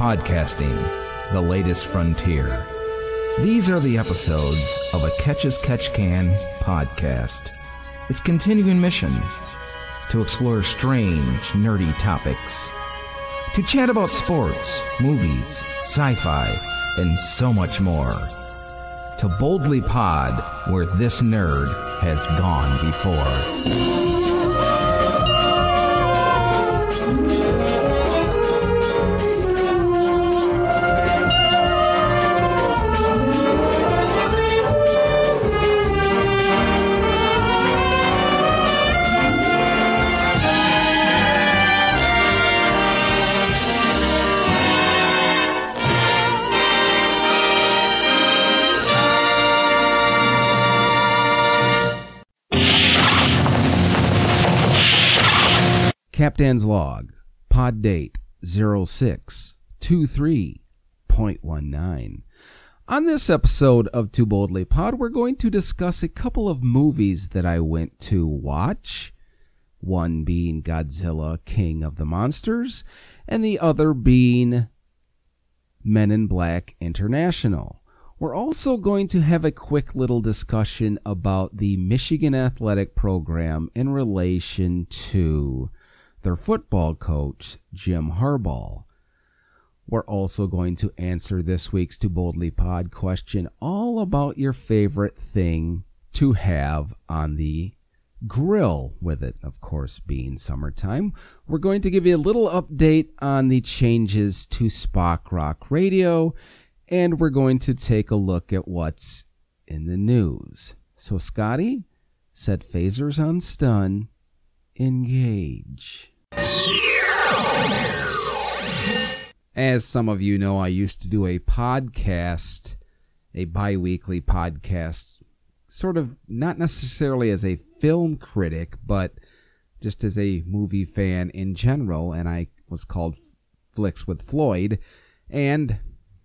Podcasting, the latest frontier. These are the episodes of a Catch as Catch Can podcast. Its continuing mission: to explore strange, nerdy topics, to chat about sports, movies, sci-fi, and so much more. To boldly pod where this nerd has gone before. Captain's Log, Pod Date 0623.19. On this episode of Too Boldly Pod, we're going to discuss a couple of movies that I went to watch. One being Godzilla, King of the Monsters, and the other being Men in Black International. We're also going to have a quick little discussion about the Michigan Athletic Program in relation to their football coach, Jim Harbaugh. We're also going to answer this week's Too Boldly Pod question all about your favorite thing to have on the grill, with it, of course, being summertime. We're going to give you a little update on the changes to Spock Rock Radio, and we're going to take a look at what's in the news. So, Scotty, set phasers on stun. Engage. As some of you know, I used to do a podcast, a bi-weekly podcast, sort of not necessarily as a film critic, but just as a movie fan in general, and I was called Flicks with Floyd, and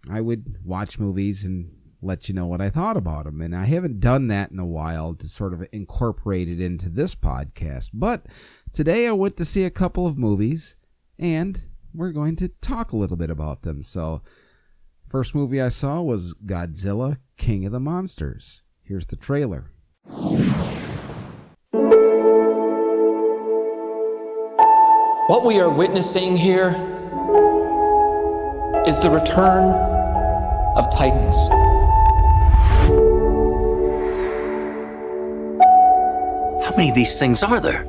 I would watch movies and let you know what I thought about them. And I haven't done that in a while to sort of incorporate it into this podcast. But today I went to see a couple of movies, and we're going to talk a little bit about them. So, first movie I saw was Godzilla, King of the Monsters. Here's the trailer. What we are witnessing here is the return of Titans. How many of these things are there?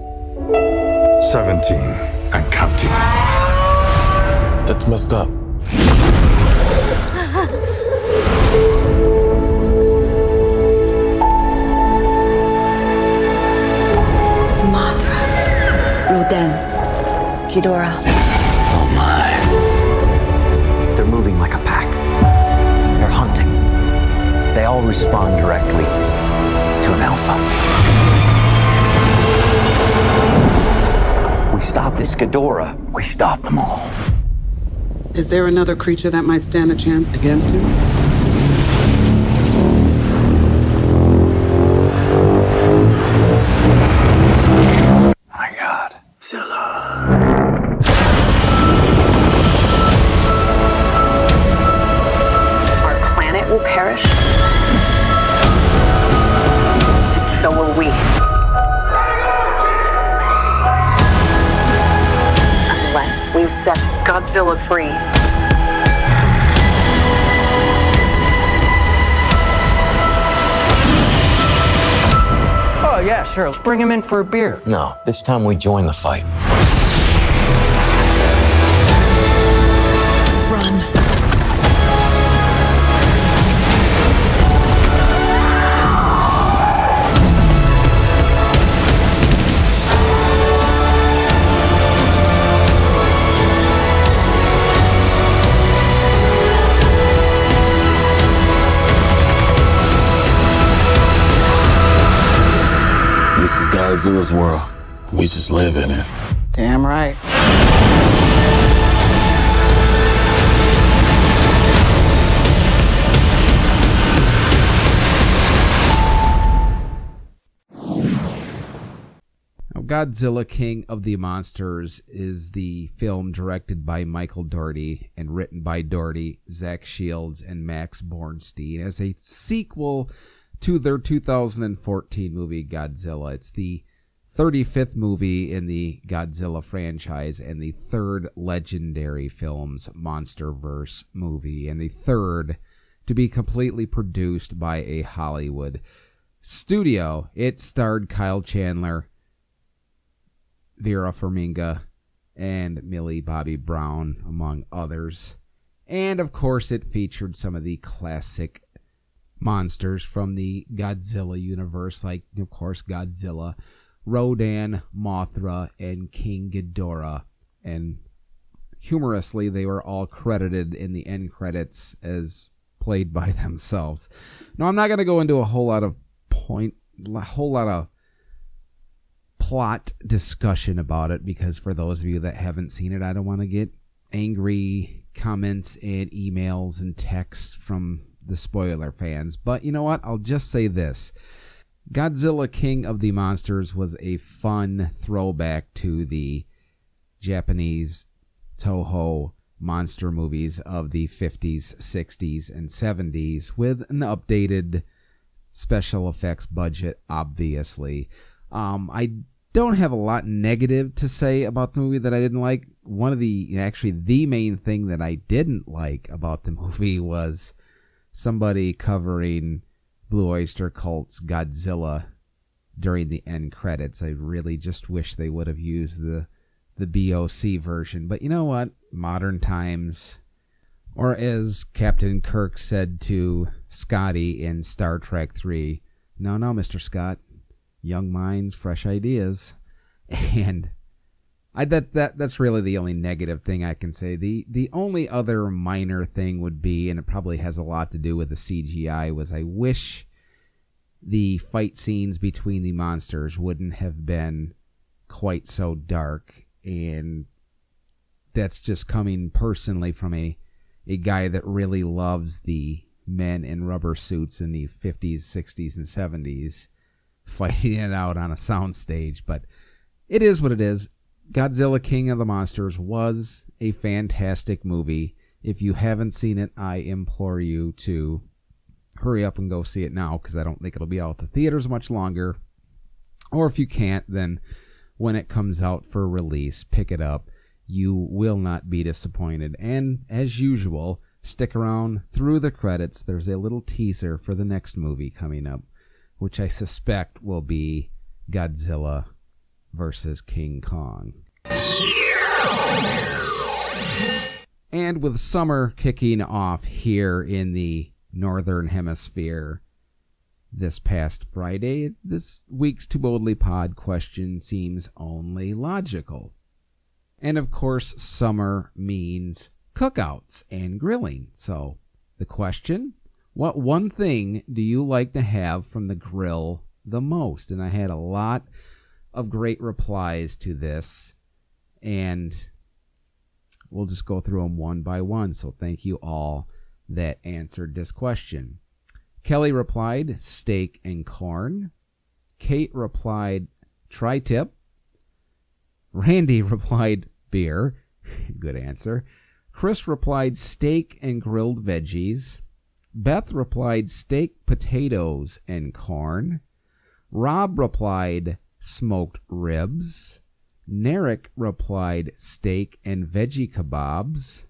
17 and counting. That's messed up. Mothra, Rodan, Ghidorah. Oh my. They're moving like a pack. They're hunting. They all respond directly to an alpha. We stop this Ghidorah, we stop them all. Is there another creature that might stand a chance against him? My God. Zilla. Our planet will perish, and so will we. Unless we set Godzilla free. Oh, yeah, sure. Let's bring him in for a beer. No, this time we join the fight. Run. This is Godzilla's world. We just live in it. Damn right. Godzilla King of the Monsters is the film directed by Michael Dougherty and written by Dougherty, Zach Shields, and Max Bornstein as a sequel to their 2014 movie Godzilla. It's the 35th movie in the Godzilla franchise and the third Legendary Films MonsterVerse movie, and the third to be completely produced by a Hollywood studio. It starred Kyle Chandler, Vera Farmiga, and Millie Bobby Brown, among others. And, of course, it featured some of the classic monsters from the Godzilla universe, like, of course, Godzilla, Rodan, Mothra, and King Ghidorah. And humorously, they were all credited in the end credits as played by themselves. Now, I'm not going to go into a whole lot of plot discussion about it, because for those of you that haven't seen it, I don't want to get angry comments and emails and texts from the spoiler fans. But you know what? I'll just say this. Godzilla King of the Monsters was a fun throwback to the Japanese Toho monster movies of the 50s, 60s, and 70s with an updated special effects budget, obviously. I don't have a lot negative to say about the movie that I didn't like. The main thing that I didn't like about the movie was somebody covering Blue Oyster Cult's Godzilla during the end credits. I really just wish they would have used the BOC version. But you know what? Modern times. Or as Captain Kirk said to Scotty in Star Trek 3, no, Mr. Scott. Young minds, fresh ideas. And that's really the only negative thing I can say. The only other minor thing would be, and it probably has a lot to do with the CGI, was I wish the fight scenes between the monsters wouldn't have been quite so dark. And that's just coming personally from a guy that really loves the men in rubber suits in the 50s, 60s, and 70s fighting it out on a soundstage. But it is what it is. Godzilla King of the Monsters was a fantastic movie. If you haven't seen it, I implore you to hurry up and go see it now, because I don't think it'll be out at the theaters much longer. Or if you can't, then when it comes out for release, pick it up. You will not be disappointed. And as usual, stick around through the credits. There's a little teaser for the next movie coming up, which I suspect will be Godzilla versus King Kong. And with summer kicking off here in the Northern Hemisphere this past Friday, this week's Too Boldly Pod question seems only logical. And of course, summer means cookouts and grilling. So the question, what one thing do you like to have from the grill the most? And I had a lot of great replies to this, and we'll just go through them one by one. So thank you all that answered this question. Kelly replied, steak and corn. Kate replied, tri-tip. Randy replied, beer. Good answer. Chris replied, steak and grilled veggies. Beth replied, steak, potatoes, and corn. Rob replied, smoked ribs. Narek replied, steak and veggie kebabs.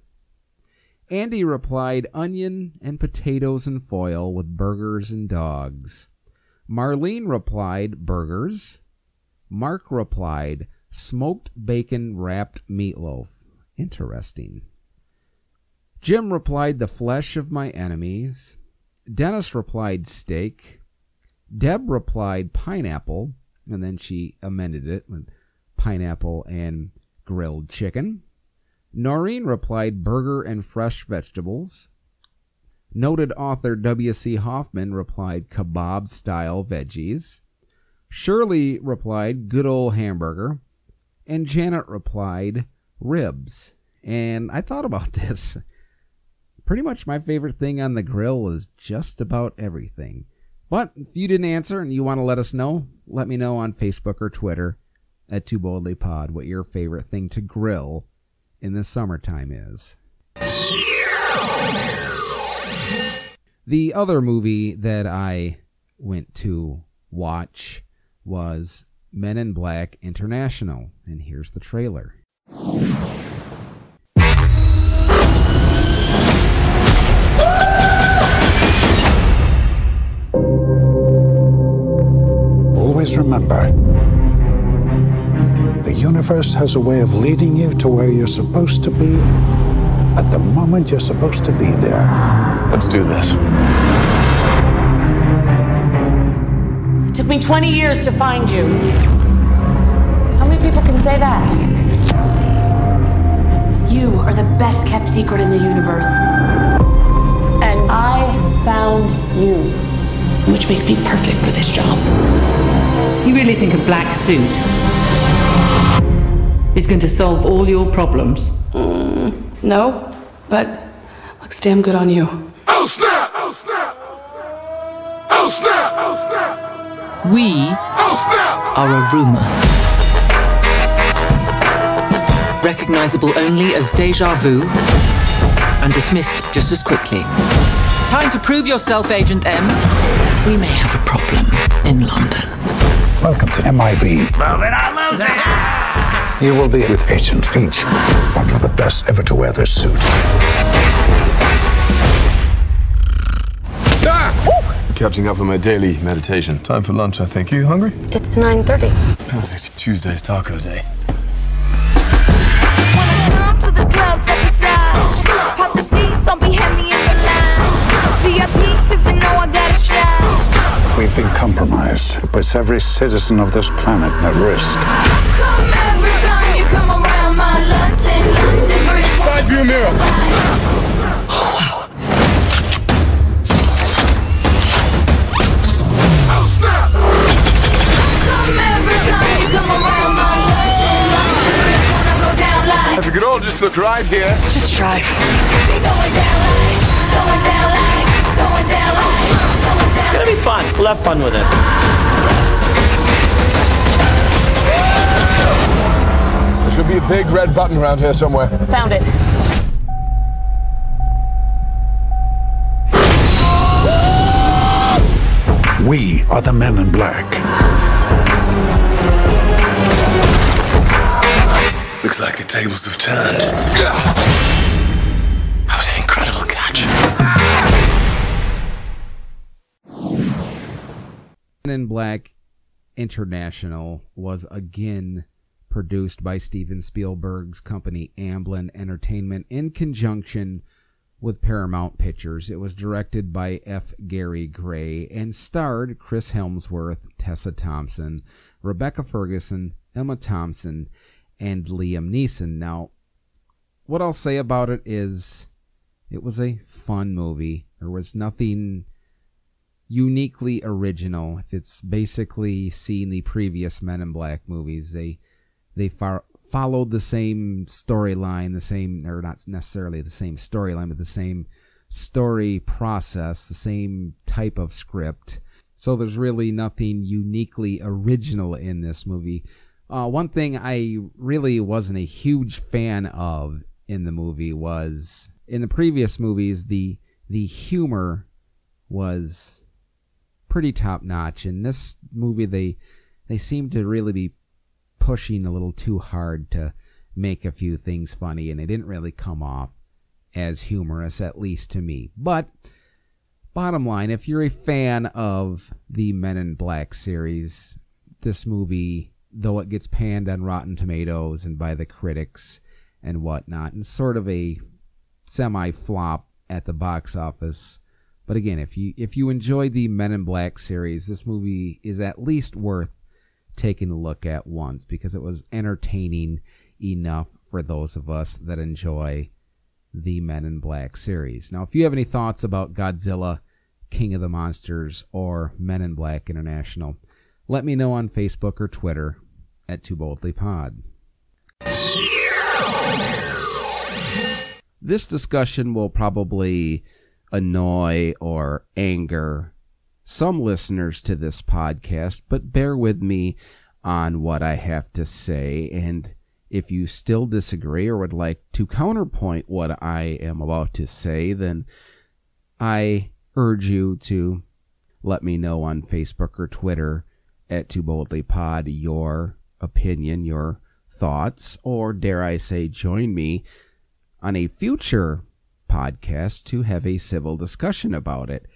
Andy replied, onion and potatoes and foil with burgers and dogs. Marlene replied, burgers. Mark replied, smoked bacon wrapped meatloaf. Interesting. Jim replied, the flesh of my enemies. Dennis replied, steak. Deb replied, pineapple, and then she amended it with pineapple and grilled chicken. Noreen replied, burger and fresh vegetables. Noted author W.C. Hoffman replied, kebab-style veggies. Shirley replied, good old hamburger. And Janet replied, ribs. And I thought about this. Pretty much my favorite thing on the grill is just about everything. But if you didn't answer and you want to let us know, let me know on Facebook or Twitter at Too Boldly Pod what your favorite thing to grill in the summertime is. The other movie that I went to watch was Men in Black International, and here's the trailer. Always remember, the universe has a way of leading you to where you're supposed to be at the moment you're supposed to be there. Let's do this. It took me 20 years to find you. How many people can say that? You are the best kept secret in the universe. And I found you. Which makes me perfect for this job. You really think a black suit is going to solve all your problems? No, but looks damn good on you. Oh snap! Oh snap! Oh snap! Oh snap! We Oh snap! are a rumor. Recognizable only as deja vu and dismissed just as quickly. Time to prove yourself, Agent M. We may have a problem in London. Welcome to MIB. Move it on, lose it! You will be with Agent H, one of the best ever to wear this suit. Catching up on my daily meditation. Time for lunch, I think. Are you hungry? It's 9:30. Perfect. Tuesday's taco day. When I come to the club, step aside. Pop the seats, don't be heavy in the line. VIP, cause you know I got a shine. We've been compromised. It puts every citizen of this planet at risk. Come every time you come around my London bridge. Side view mirror. If we could all just look right here. Just try. It's gonna be fun. We'll have fun with it. There should be a big red button around here somewhere. Found it. We are the Men in Black. Looks like the tables have turned. That was an incredible catch. Men in Black International was again produced by Steven Spielberg's company Amblin Entertainment in conjunction with Paramount Pictures. It was directed by F. Gary Gray and starred Chris Hemsworth, Tessa Thompson, Rebecca Ferguson, Emma Thompson, and Liam Neeson. Now, what I'll say about it is it was a fun movie. There was nothing uniquely original. If it's basically seen the previous Men in Black movies, they followed the same storyline, or not necessarily the same storyline, but the same story process, the same type of script. So there's really nothing uniquely original in this movie. One thing I really wasn't a huge fan of in the movie was, in the previous movies, the humor was pretty top-notch. In this movie, they seem to really be pushing a little too hard to make a few things funny, and they didn't really come off as humorous, at least to me. But bottom line, if you're a fan of the Men in Black series, this movie, though it gets panned on Rotten Tomatoes and by the critics and whatnot, and sort of a semi-flop at the box office. But again, if you enjoy the Men in Black series, this movie is at least worth taking a look at once, because it was entertaining enough for those of us that enjoy the Men in Black series. Now, if you have any thoughts about Godzilla, King of the Monsters, or Men in Black International, let me know on Facebook or Twitter at Too Boldly Pod. This discussion will probably annoy or anger some listeners to this podcast, but bear with me. on what I have to say. And if you still disagree or would like to counterpoint what I am about to say, then I urge you to let me know on Facebook or Twitter at Too Boldly Pod your opinion, your thoughts, or dare I say join me on a future podcast to have a civil discussion about it.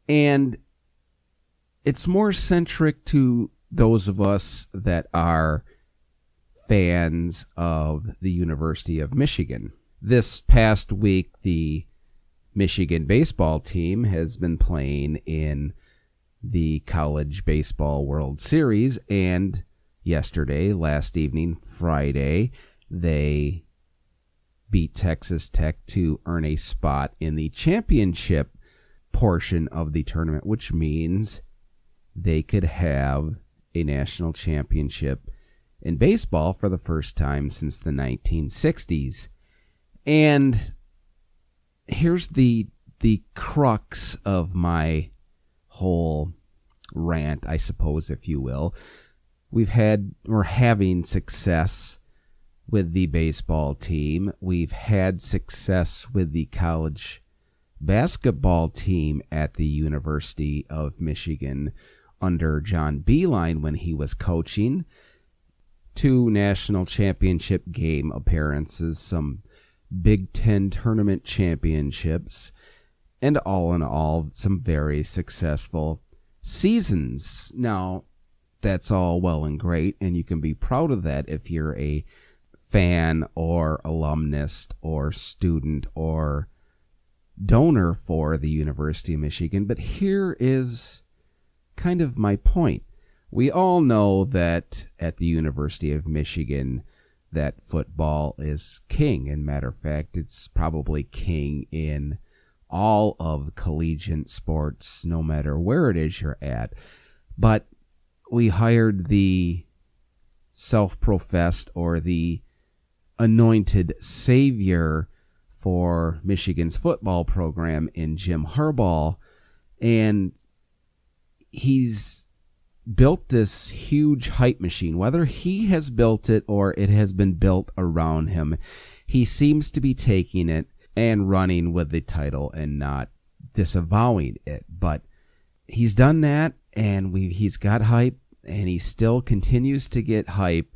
And it's more centric to those of us that are fans of the University of Michigan. This past week, the Michigan baseball team has been playing in the College Baseball World Series, and yesterday, last evening, Friday, they beat Texas Tech to earn a spot in the championship portion of the tournament, which means they could have a national championship in baseball for the first time since the 1960s. And here's the crux of my whole rant, I suppose, if you will. We're having success with the baseball team. We've had success with the college basketball team at the University of Michigan under John Beilein when he was coaching. 2 national championship game appearances, some Big Ten tournament championships, and all in all, some very successful seasons. Now, that's all well and great, and you can be proud of that if you're a fan or alumnus or student or donor for the University of Michigan. But here is kind of my point. We all know that at the University of Michigan that football is king. And matter of fact, it's probably king in all of collegiate sports, no matter where it is you're at. But we hired the self-professed or the anointed savior for Michigan's football program in Jim Harbaugh, and he's built this huge hype machine. Whether he has built it or it has been built around him, he seems to be taking it and running with the title and not disavowing it. But he's done that, and he's got hype, and he still continues to get hype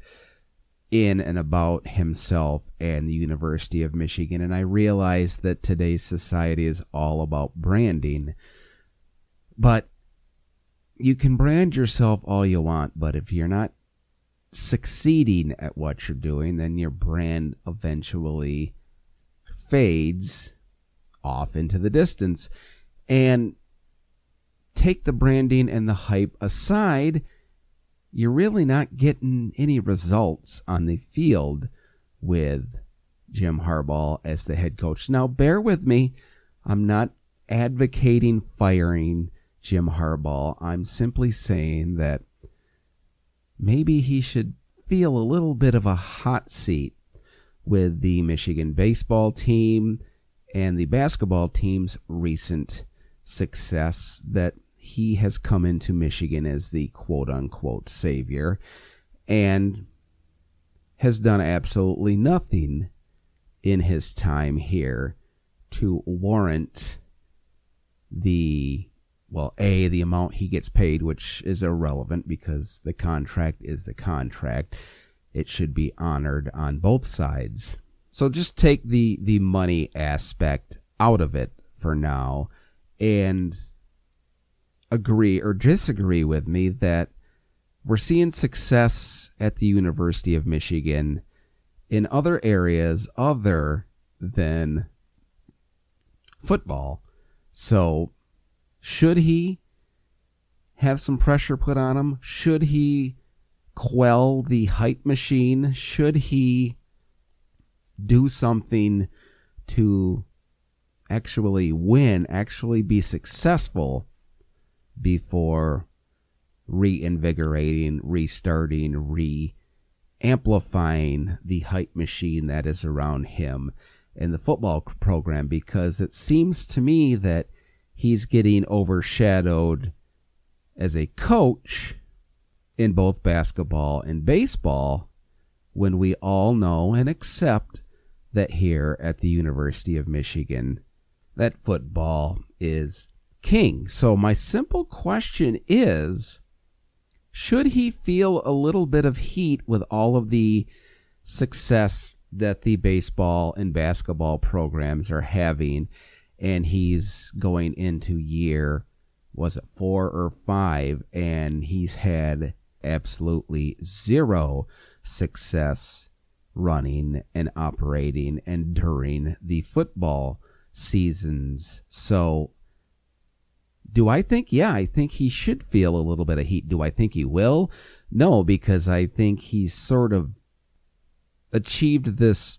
in and about himself and the University of Michigan. And I realize that today's society is all about branding. But you can brand yourself all you want, but if you're not succeeding at what you're doing, then your brand eventually fades off into the distance. And take the branding and the hype aside, you're really not getting any results on the field with Jim Harbaugh as the head coach. Now, bear with me. I'm not advocating firing Jim Harbaugh. I'm simply saying that maybe he should feel a little bit of a hot seat with the Michigan baseball team and the basketball team's recent success, that he has come into Michigan as the quote-unquote savior and has done absolutely nothing in his time here to warrant the amount he gets paid, which is irrelevant because the contract is the contract. It should be honored on both sides. So just take the money aspect out of it for now and agree or disagree with me that we're seeing success at the University of Michigan in other areas other than football. So should he have some pressure put on him? Should he quell the hype machine? Should he do something to actually win, actually be successful before reinvigorating, restarting, re-amplifying the hype machine that is around him in the football program? Because it seems to me that he's getting overshadowed as a coach in both basketball and baseball, when we all know and accept that here at the University of Michigan, that football is king. So my simple question is, should he feel a little bit of heat with all of the success that the baseball and basketball programs are having, and he's going into year, was it 4 or 5, and he's had absolutely zero success running and operating and during the football seasons? So do I think? Yeah, I think he should feel a little bit of heat. Do I think he will? No, because I think he's sort of achieved this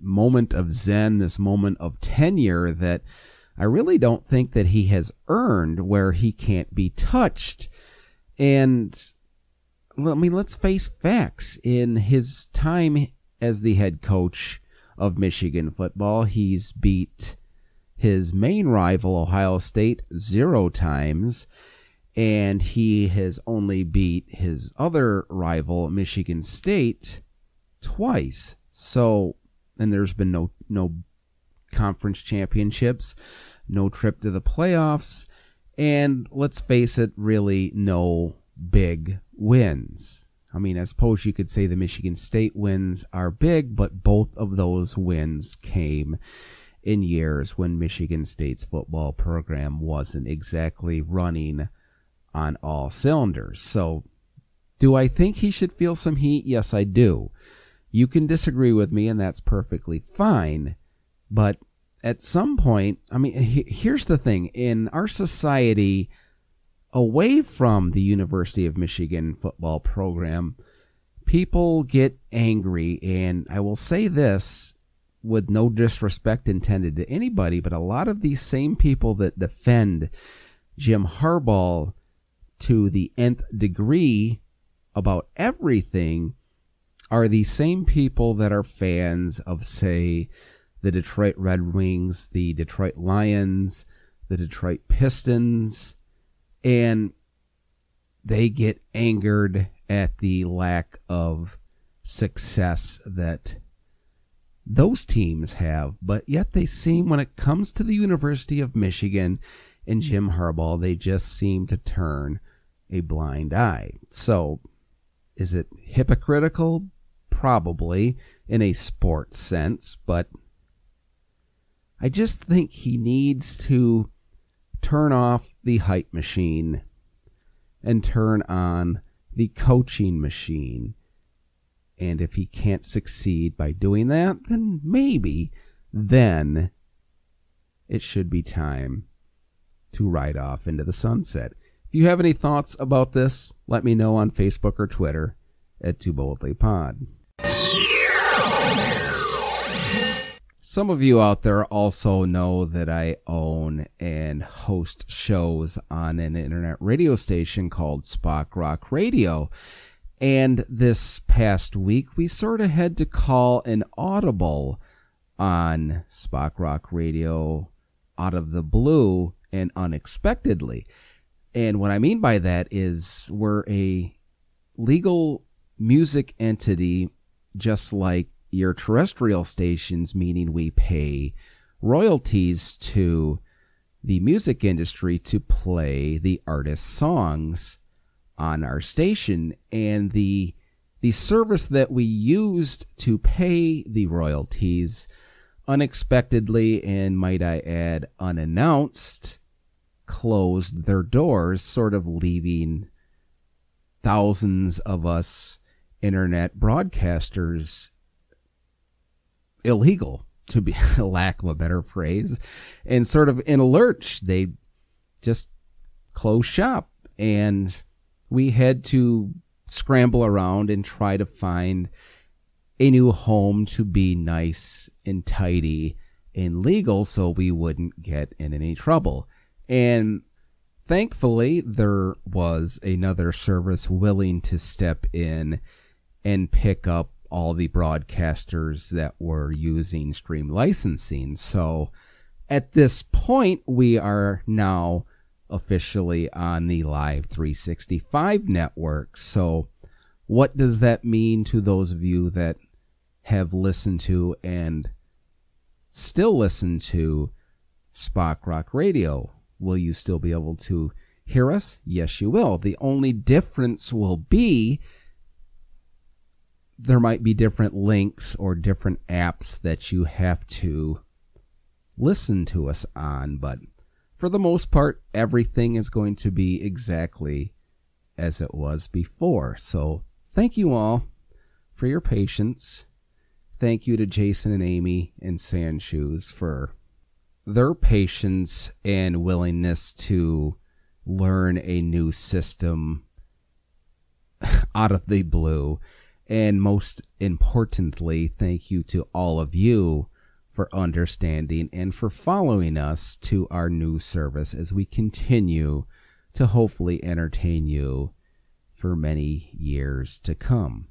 moment of zen, this moment of tenure that I really don't think that he has earned, where he can't be touched. And I mean, let's face facts. In his time as the head coach of Michigan football, he's beat his main rival, Ohio State, 0 times, and he has only beat his other rival, Michigan State, twice. So, and there's been no conference championships, no trip to the playoffs, and let's face it, really no big wins. I mean, I suppose you could say the Michigan State wins are big, but both of those wins came in years when Michigan State's football program wasn't exactly running on all cylinders. So, do I think he should feel some heat? Yes, I do. You can disagree with me, and that's perfectly fine. But at some point, I mean, here's the thing. In our society, away from the University of Michigan football program, people get angry, and I will say this with no disrespect intended to anybody, but a lot of these same people that defend Jim Harbaugh to the nth degree about everything are the same people that are fans of, say, the Detroit Red Wings, the Detroit Lions, the Detroit Pistons, and they get angered at the lack of success that those teams have, but yet they seem, when it comes to the University of Michigan and Jim Harbaugh, they just seem to turn a blind eye. So, is it hypocritical? Probably, in a sports sense, but I just think he needs to turn off the hype machine and turn on the coaching machine. And if he can't succeed by doing that, then maybe then it should be time to ride off into the sunset. If you have any thoughts about this, let me know on Facebook or Twitter at Too Boldly Pod. Some of you out there also know that I own and host shows on an internet radio station called Spock Rock Radio. And this past week, we sort of had to call an audible on Spock Rock Radio out of the blue and unexpectedly. And what I mean by that is we're a legal music entity just like your terrestrial stations, meaning we pay royalties to the music industry to play the artist's songs on our station. And the service that we used to pay the royalties unexpectedly, and might I add unannounced, closed their doors, sort of leaving thousands of us internet broadcasters illegal, to be a lack of a better phrase, and sort of in a lurch. They just closed shop, and we had to scramble around and try to find a new home to be nice and tidy and legal so we wouldn't get in any trouble. And thankfully, there was another service willing to step in and pick up all the broadcasters that were using stream licensing. So at this point, we are now officially on the Live 365 network. So what does that mean to those of you that have listened to and still listen to Spock Rock Radio? Will you still be able to hear us? Yes, you will. The only difference will be there might be different links or different apps that you have to listen to us on, but for the most part, everything is going to be exactly as it was before. So thank you all for your patience. Thank you to Jason and Amy and Sandshoes for their patience and willingness to learn a new system out of the blue. And most importantly, thank you to all of you for understanding and for following us to our new service as we continue to hopefully entertain you for many years to come.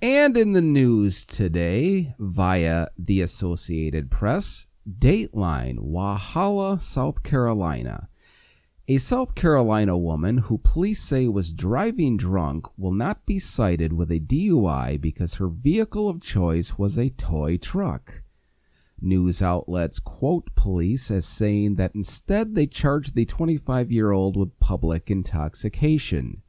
And in the news today, via the Associated Press, Dateline, Walhalla, South Carolina. A South Carolina woman who police say was driving drunk will not be cited with a DUI because her vehicle of choice was a toy truck. News outlets quote police as saying that instead they charged the 25-year-old with public intoxication.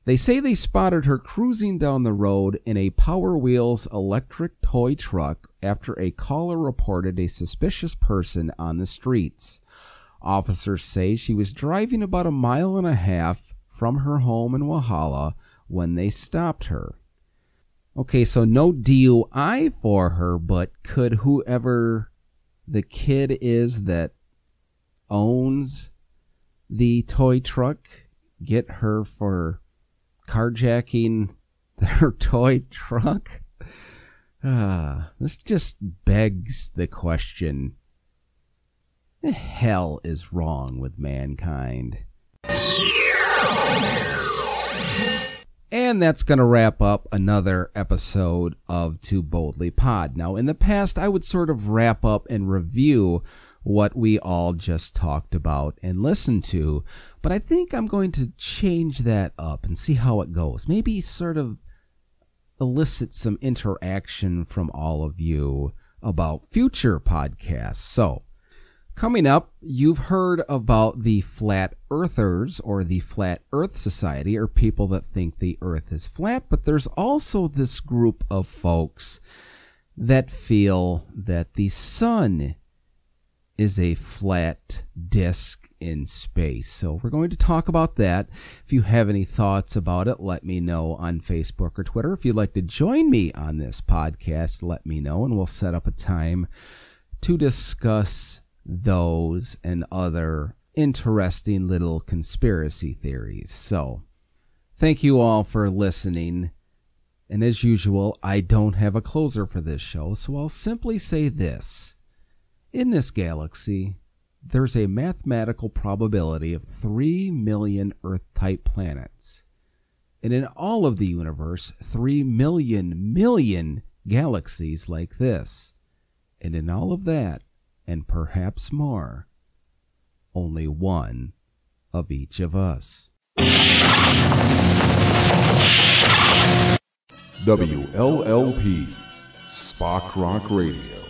They say they spotted her cruising down the road in a Power Wheels electric toy truck after a caller reported a suspicious person on the streets. Officers say she was driving about 1.5 miles from her home in Walhalla when they stopped her. Okay, so no DUI for her, but could whoever the kid is that owns the toy truck get her for carjacking their toy truck? This just begs the question, the hell is wrong with mankind? And that's going to wrap up another episode of Too Boldly Pod. Now, in the past, I would sort of wrap up and review what we all just talked about and listened to, but I think I'm going to change that up and see how it goes. Maybe sort of elicit some interaction from all of you about future podcasts. So, coming up, you've heard about the Flat Earthers or the Flat Earth Society, or people that think the Earth is flat, but there's also this group of folks that feel that the sun is a flat disk in space. So we're going to talk about that. If you have any thoughts about it, let me know on Facebook or Twitter. If you'd like to join me on this podcast, let me know, and we'll set up a time to discuss those and other interesting little conspiracy theories. So, thank you all for listening. And as usual, I don't have a closer for this show, so I'll simply say this. In this galaxy, there's a mathematical probability of 3 million Earth-type planets. And in all of the universe, 3 million galaxies like this. And in all of that, and perhaps more, only one of each of us. WLLP, Spock Rock Radio.